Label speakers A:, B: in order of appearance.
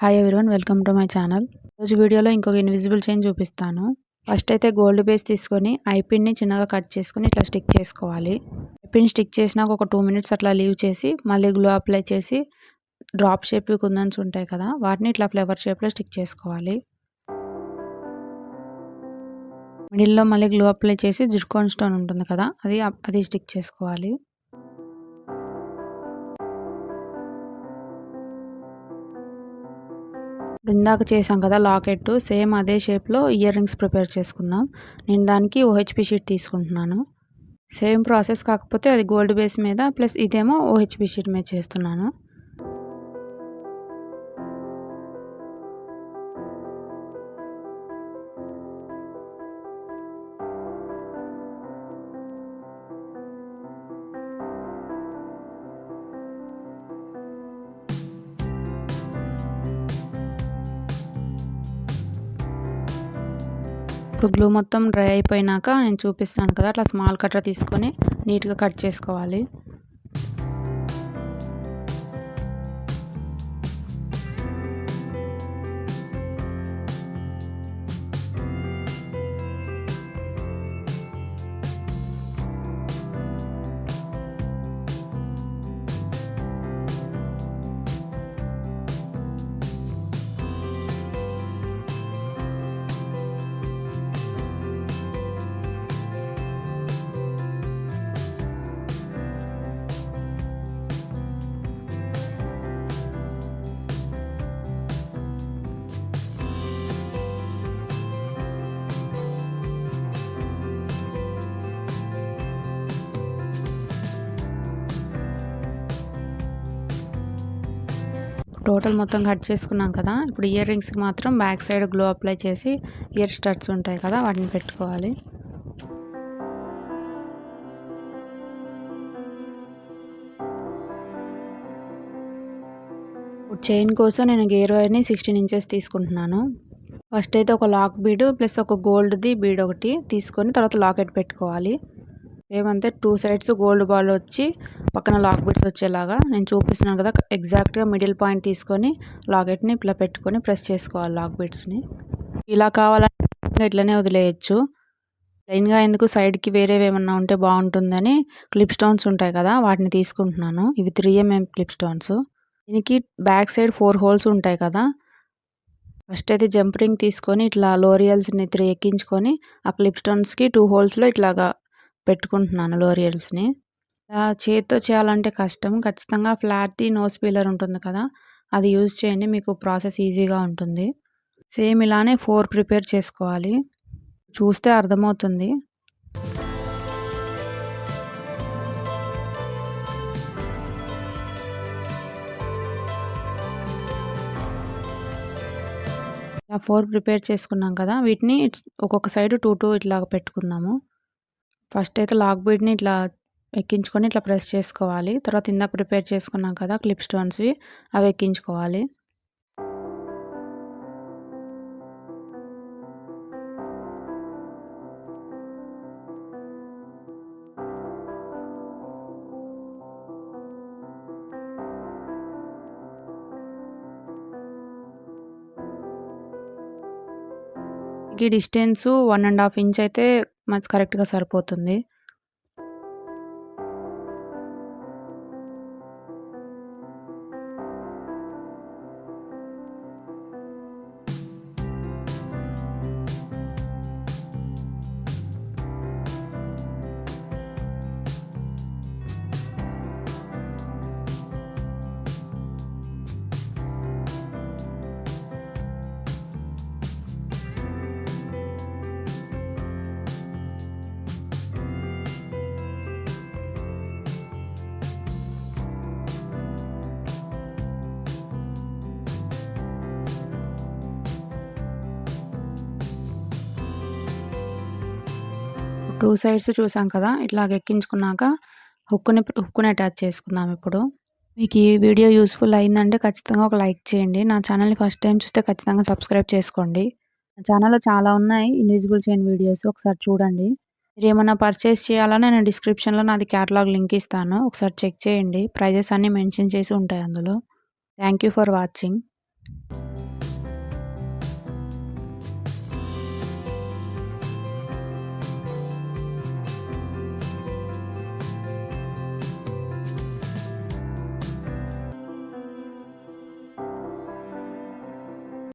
A: Hi everyone, welcome to my channel. ఈరోజు వీడియోలో ఇంకొక ఇన్విజిబుల్ చైన్ చూపిస్తాను. ఫస్ట్ అయితే గోల్డ్ బేస్ తీసుకొని ఐపిన్ని చిన్నగా కట్ చేసుకొని ఇట్లా స్టిక్ చేసుకోవాలి. ఐపిన్ స్టిక్ చేసినాక ఒక 2 మినిట్స్ అట్లా లీవ్ చేసి మళ్ళీ గ్లూ అప్లై చేసి డ్రాప్ షేప్ కుందన్స్ ఉంటాయి కదా, వాటిని ఇట్లా ఫ్లవర్ షేప్లో స్టిక్ చేసుకోవాలి. మిడిల్లో మళ్ళీ గ్లూ అప్లై చేసి జిర్కోన్ స్టోన్ ఉంటుంది కదా, అది స్టిక్ చేసుకోవాలి. ఇందాక చేసాం కదా లాకెట్, సేమ్ అదే షేప్లో ఇయర్ రింగ్స్ ప్రిపేర్ చేసుకుందాం. నేను దానికి ఓహెచ్పి షీట్ తీసుకుంటున్నాను. సేమ్ ప్రాసెస్, కాకపోతే అది గోల్డ్ బేస్ మీద ప్లస్ ఇదేమో ఓహెచ్పి షీట్ మీద చేస్తున్నాను. ఇప్పుడు గ్లూ మొత్తం డ్రై అయిపోయినాక నేను చూపిస్తాను కదా, అట్లా స్మాల్ కట్టర్ తీసుకొని నీట్గా కట్ చేసుకోవాలి. టోటల్ మొత్తం కట్ చేసుకున్నాం కదా, ఇప్పుడు ఇయర్ రింగ్స్కి మాత్రం బ్యాక్ సైడ్ గ్లో అప్లై చేసి ఇయర్ స్టడ్స్ ఉంటాయి కదా, వాటిని పెట్టుకోవాలి. ఇప్పుడు చైన్ కోసం నేను గేర్ వైర్ని 16 ఇంచెస్ తీసుకుంటున్నాను. ఫస్ట్ అయితే ఒక లాక్ బీడ్ ప్లస్ ఒక గోల్డ్ది బీడ్ ఒకటి తీసుకొని తర్వాత లాకెట్ పెట్టుకోవాలి. ఏమంటే 2 సైడ్స్ గోల్డ్ బాల్ వచ్చి పక్కన లాక్ బీడ్స్ వచ్చేలాగా నేను చూపిస్తున్నాను కదా, ఎగ్జాక్ట్గా మిడిల్ పాయింట్ తీసుకొని లాకెట్ని ఇట్లా పెట్టుకొని ప్రెస్ చేసుకోవాలి లాక్ బీడ్స్ని. ఇలా కావాలంటే ఇట్లనే వదిలేయచ్చు. లైన్గా ఎందుకు, సైడ్కి వేరేవి ఏమన్నా ఉంటే బాగుంటుందని క్లిప్ స్టోన్స్ ఉంటాయి కదా, వాటిని తీసుకుంటున్నాను. ఇవి 3mm క్లిప్ స్టోన్స్. దీనికి బ్యాక్ సైడ్ 4 హోల్స్ ఉంటాయి కదా. ఫస్ట్ అయితే జంప్ రింగ్ తీసుకొని ఇట్లా లోరియల్స్ని 3 ఎక్కించుకొని ఆ క్లిప్ స్టోన్స్కి 2 హోల్స్లో ఇట్లాగా పెట్టుకుంటున్నాను లోరియల్స్ని. చేతితో చేయాలంటే కష్టం. ఖచ్చితంగా ఫ్లాట్ది నోస్ పీలర్ ఉంటుంది కదా, అది యూజ్ చేయండి, మీకు ప్రాసెస్ ఈజీగా ఉంటుంది. సేమ్ ఇలానే 4 ప్రిపేర్ చేసుకోవాలి, చూస్తే అర్థమవుతుంది. ఇలా 4 ప్రిపేర్ చేసుకున్నాం కదా, వీటిని ఒక్కొక్క సైడ్ 2 ఇట్లాగ పెట్టుకుందాము. ఫస్ట్ అయితే లాక్ బీడ్ని ఇట్లా ఎక్కించుకొని ఇట్లా ప్రెస్ చేసుకోవాలి. తర్వాత ఇందాక ప్రిపేర్ చేసుకున్నాం కదా క్లిప్ స్టోన్స్వి, అవి ఎక్కించుకోవాలి. ఈ డిస్టెన్స్ 1.5 ఇంచ్ అయితే మనకు కరెక్ట్గా సరిపోతుంది. టూ సైడ్స్ చూసాం కదా, ఇట్లాగ ఎక్కించుకున్నాక హుక్కుని అటాచ్ చేసుకుందాం. ఇప్పుడు మీకు ఈ వీడియో యూస్ఫుల్ అయిందంటే ఖచ్చితంగా ఒక లైక్ చేయండి. నా ఛానల్ని ఫస్ట్ టైం చూస్తే ఖచ్చితంగా సబ్స్క్రైబ్ చేసుకోండి. నా ఛానల్లో చాలా ఉన్నాయి ఇన్విజిబుల్ చైన్ వీడియోస్, ఒకసారి చూడండి. మీరు ఏమైనా పర్చేస్ చేయాలన్నా నేను డిస్క్రిప్షన్లో నాది క్యాటలాగ్ లింక్ ఇస్తాను, ఒకసారి చెక్ చేయండి. ప్రైజెస్ అన్నీ మెన్షన్ చేసి ఉంటాయి అందులో. Thank you for watching.